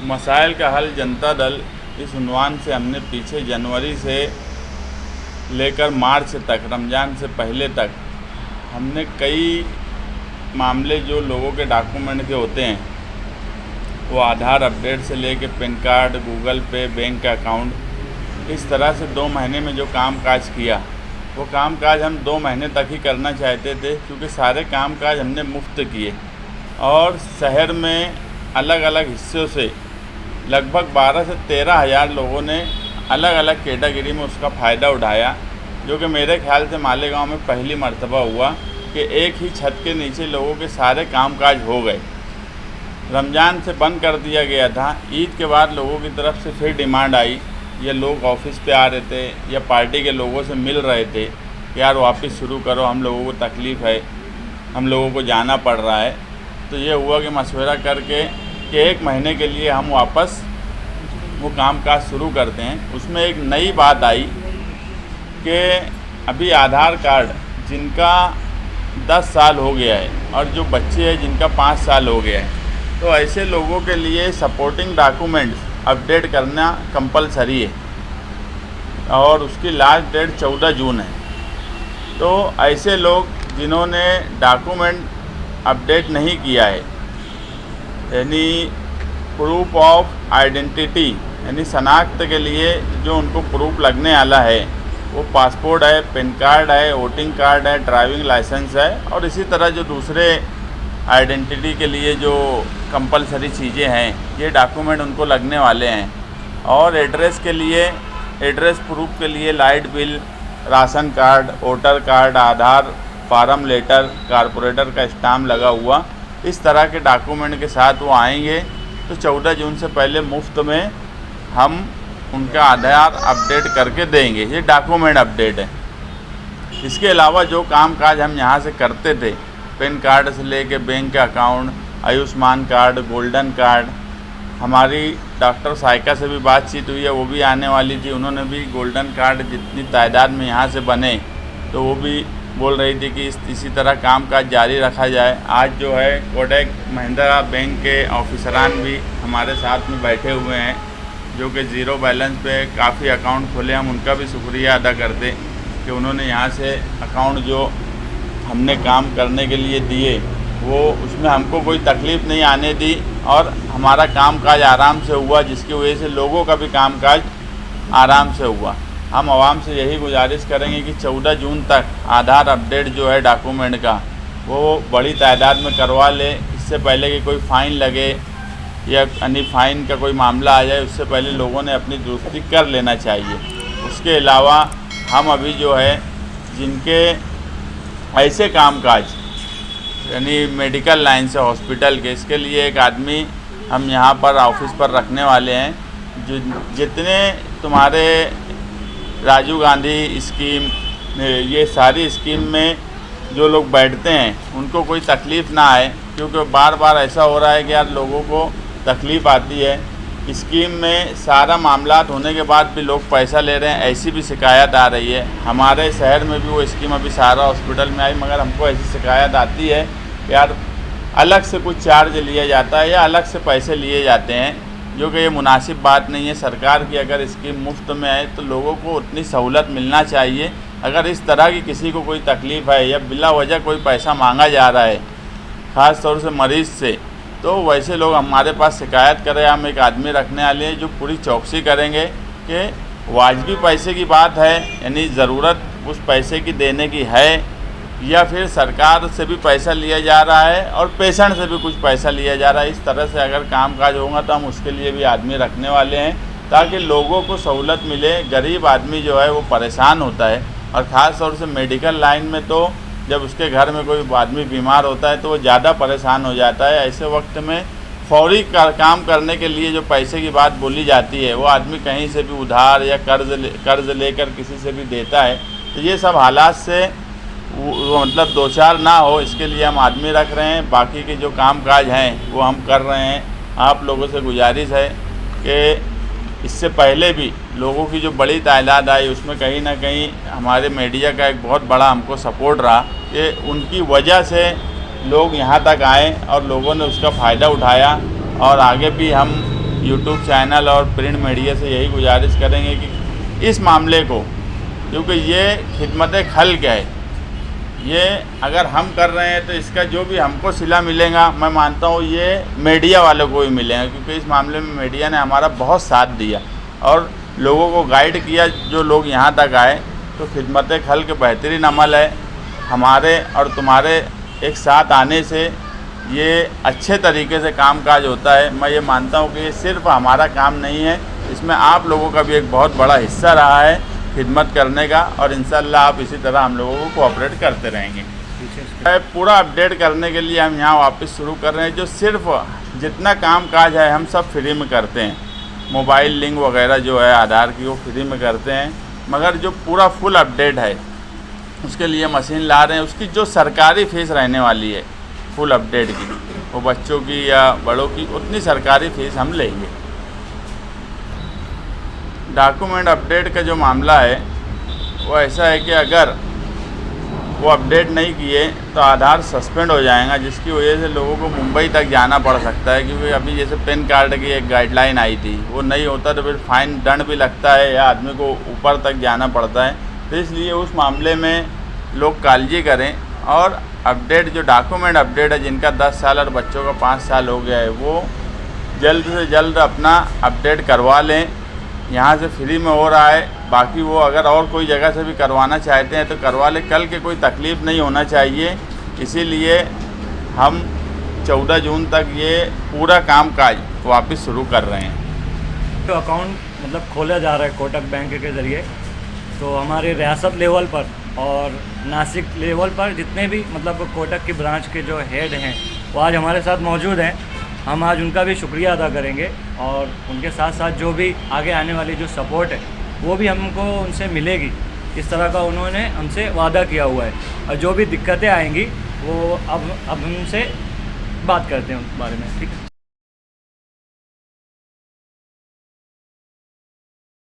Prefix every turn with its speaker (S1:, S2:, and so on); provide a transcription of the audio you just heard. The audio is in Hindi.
S1: मसाइल का हल जनता दल इस उन्वान से हमने पीछे जनवरी से लेकर मार्च तक, रमज़ान से पहले तक हमने कई मामले जो लोगों के डॉक्यूमेंट के होते हैं, वो आधार अपडेट से लेके पैन कार्ड, गूगल पे, बैंक का अकाउंट, इस तरह से 2 महीने में जो कामकाज किया, वो कामकाज हम 2 महीने तक ही करना चाहते थे, क्योंकि सारे कामकाज हमने मुफ्त किए। और शहर में अलग अलग हिस्सों से लगभग 12 से 13 हज़ार लोगों ने अलग अलग कैटेगरी में उसका फ़ायदा उठाया, जो कि मेरे ख्याल से मालेगांव में पहली मर्तबा हुआ कि एक ही छत के नीचे लोगों के सारे कामकाज हो गए। रमज़ान से बंद कर दिया गया था, ईद के बाद लोगों की तरफ से फिर डिमांड आई, या लोग ऑफिस पे आ रहे थे या पार्टी के लोगों से मिल रहे थे कि यार वापस शुरू करो, हम लोगों को तकलीफ़ है, हम लोगों को जाना पड़ रहा है। तो ये हुआ कि मशवरा करके कि 1 महीने के लिए हम वापस वो कामकाज शुरू करते हैं। उसमें एक नई बात आई कि अभी आधार कार्ड जिनका 10 साल हो गया है और जो बच्चे हैं जिनका 5 साल हो गया है, तो ऐसे लोगों के लिए सपोर्टिंग डॉक्यूमेंट्स अपडेट करना कंपलसरी है और उसकी लास्ट डेट 14 जून है। तो ऐसे लोग जिन्होंने डॉक्यूमेंट अपडेट नहीं किया है, यानी प्रूफ ऑफ आइडेंटिटी, यानी शनाख्त के लिए जो उनको प्रूफ लगने वाला है, वो पासपोर्ट है, पैन कार्ड है, वोटिंग कार्ड है, ड्राइविंग लाइसेंस है, और इसी तरह जो दूसरे आइडेंटिटी के लिए जो कंपलसरी चीज़ें हैं, ये डॉक्यूमेंट उनको लगने वाले हैं। और एड्रेस के लिए, एड्रेस प्रूफ के लिए light bill, ration card, voter card, Aadhaar, form letter, corporator का स्टाम्प लगा हुआ, इस तरह के डॉक्यूमेंट के साथ वो आएंगे। तो 14 जून से पहले मुफ्त में हम उनका आधार अपडेट करके देंगे। ये डॉक्यूमेंट अपडेट है। इसके अलावा जो कामकाज हम यहाँ से करते थे, पैन कार्ड से लेके बैंक का account, Ayushman card, golden card, हमारी डॉक्टर साइका से भी बातचीत हुई है, वो भी आने वाली थी, उन्होंने भी गोल्डन कार्ड जितनी तादाद में यहाँ से बने तो वो भी बोल रही थी कि इसी तरह कामकाज जारी रखा जाए। आज जो है कोटक महिंद्रा बैंक के ऑफिसरान भी हमारे साथ में बैठे हुए हैं, जो कि ज़ीरो बैलेंस पे काफ़ी अकाउंट खोले। हम उनका भी शुक्रिया अदा करते कि उन्होंने यहाँ से अकाउंट जो हमने काम करने के लिए दिए, वो उसमें हमको कोई तकलीफ़ नहीं आने दी और हमारा कामकाज आराम से हुआ, जिसकी वजह से लोगों का भी कामकाज आराम से हुआ। हम आवाम से यही गुजारिश करेंगे कि 14 जून तक आधार अपडेट जो है डॉक्यूमेंट का, वो बड़ी तादाद में करवा ले। इससे पहले कि कोई फ़ाइन लगे या अन्य फ़ाइन का कोई मामला आ जाए, उससे पहले लोगों ने अपनी दुरुस्ती कर लेना चाहिए। उसके अलावा हम अभी जो है जिनके ऐसे कामकाज, यानी मेडिकल लाइन से हॉस्पिटल के, इसके लिए एक आदमी हम यहाँ पर ऑफिस पर रखने वाले हैं। जो जितने तुम्हारे राजीव गांधी स्कीम, ये सारी स्कीम में जो लोग बैठते हैं उनको कोई तकलीफ़ ना आए, क्योंकि बार बार ऐसा हो रहा है कि यार लोगों को तकलीफ़ आती है। स्कीम में सारा मामलात होने के बाद भी लोग पैसा ले रहे हैं, ऐसी भी शिकायत आ रही है। हमारे शहर में भी वो स्कीम अभी सारा हॉस्पिटल में आई, मगर हमको ऐसी शिकायत आती है कि यार अलग से कुछ चार्ज लिया जाता है या अलग से पैसे लिए जाते हैं, जो कि ये मुनासिब बात नहीं है। सरकार की अगर स्कीम मुफ्त में है तो लोगों को उतनी सहूलत मिलना चाहिए। अगर इस तरह की किसी को कोई तकलीफ़ है या बिला वजह कोई पैसा मांगा जा रहा है, ख़ास तौर से मरीज़ से, तो वैसे लोग हमारे पास शिकायत करें। हम एक आदमी रखने वाले हैं जो पूरी चौकसी करेंगे कि वाजिबी पैसे की बात है, यानी ज़रूरत उस पैसे की देने की है, या फिर सरकार से भी पैसा लिया जा रहा है और पेशेंट से भी कुछ पैसा लिया जा रहा है। इस तरह से अगर कामकाज होगा तो हम उसके लिए भी आदमी रखने वाले हैं, ताकि लोगों को सहूलत मिले। गरीब आदमी जो है वो परेशान होता है, और ख़ास तौर से मेडिकल लाइन में तो जब उसके घर में कोई आदमी बीमार होता है तो वो ज़्यादा परेशान हो जाता है। ऐसे वक्त में फौरी काम करने के लिए जो पैसे की बात बोली जाती है, वो आदमी कहीं से भी उधार या कर्ज़ लेकर किसी से भी देता है। तो ये सब हालात से वो मतलब दो चार ना हो, इसके लिए हम आदमी रख रहे हैं। बाकी के जो कामकाज हैं वो हम कर रहे हैं। आप लोगों से गुजारिश है कि इससे पहले भी लोगों की जो बड़ी तादाद आई, उसमें कहीं ना कहीं हमारे मीडिया का एक बहुत बड़ा हमको सपोर्ट रहा कि उनकी वजह से लोग यहाँ तक आए और लोगों ने उसका फ़ायदा उठाया। और आगे भी हम यूट्यूब चैनल और प्रिंट मीडिया से यही गुजारिश करेंगे कि इस मामले को, क्योंकि ये खिदमत खल्क़ है, ये अगर हम कर रहे हैं तो इसका जो भी हमको सिला मिलेगा, मैं मानता हूँ ये मीडिया वालों को भी मिलेगा, क्योंकि इस मामले में मीडिया ने हमारा बहुत साथ दिया और लोगों को गाइड किया। जो लोग यहाँ तक आए तो खिदमत खल्क़ बेहतरीन अमल है। हमारे और तुम्हारे एक साथ आने से ये अच्छे तरीके से कामकाज होता है। मैं ये मानता हूँ कि ये सिर्फ हमारा काम नहीं है, इसमें आप लोगों का भी एक बहुत बड़ा हिस्सा रहा है खिदमत करने का, और इंशाअल्लाह आप इसी तरह हम लोगों को कोऑपरेट करते रहेंगे। पूरा अपडेट करने के लिए हम यहाँ वापस शुरू कर रहे हैं। जो सिर्फ जितना काम काज है हम सब फ्री में करते हैं, मोबाइल लिंक वगैरह जो है आधार की वो फ्री में करते हैं, मगर जो पूरा फुल अपडेट है उसके लिए मशीन ला रहे हैं। उसकी जो सरकारी फ़ीस रहने वाली है फुल अपडेट की, वो बच्चों की या बड़ों की, उतनी सरकारी फ़ीस हम लेंगे। डॉक्यूमेंट अपडेट का जो मामला है वो ऐसा है कि अगर वो अपडेट नहीं किए तो आधार सस्पेंड हो जाएगा, जिसकी वजह से लोगों को मुंबई तक जाना पड़ सकता है। क्योंकि अभी जैसे पैन कार्ड की एक गाइडलाइन आई थी, वो नहीं होता तो फिर फाइन दंड भी लगता है या आदमी को ऊपर तक जाना पड़ता है। तो इसलिए उस मामले में लोग काळजी करें और अपडेट जो डॉक्यूमेंट अपडेट है, जिनका 10 साल और बच्चों का 5 साल हो गया है, वो जल्द से जल्द अपना अपडेट करवा लें। यहाँ से फ्री में हो रहा है, बाकी वो अगर और कोई जगह से भी करवाना चाहते हैं तो करवा लें। कल के कोई तकलीफ़ नहीं होना चाहिए, इसीलिए हम 14 जून तक ये पूरा कामकाज वापस शुरू कर रहे हैं।
S2: तो अकाउंट मतलब खोला जा रहा है कोटक बैंक के ज़रिए, तो हमारे रियासत लेवल पर और नासिक लेवल पर जितने भी मतलब कोटक की ब्रांच के जो हेड हैं वो आज हमारे साथ मौजूद हैं। हम आज उनका भी शुक्रिया अदा करेंगे और उनके साथ साथ जो भी आगे आने वाली जो सपोर्ट है वो भी हमको उनसे मिलेगी, इस तरह का उन्होंने हमसे वादा किया हुआ है। और जो भी दिक्कतें आएंगी वो अब हमसे बात करते हैं उस बारे में, ठीक है।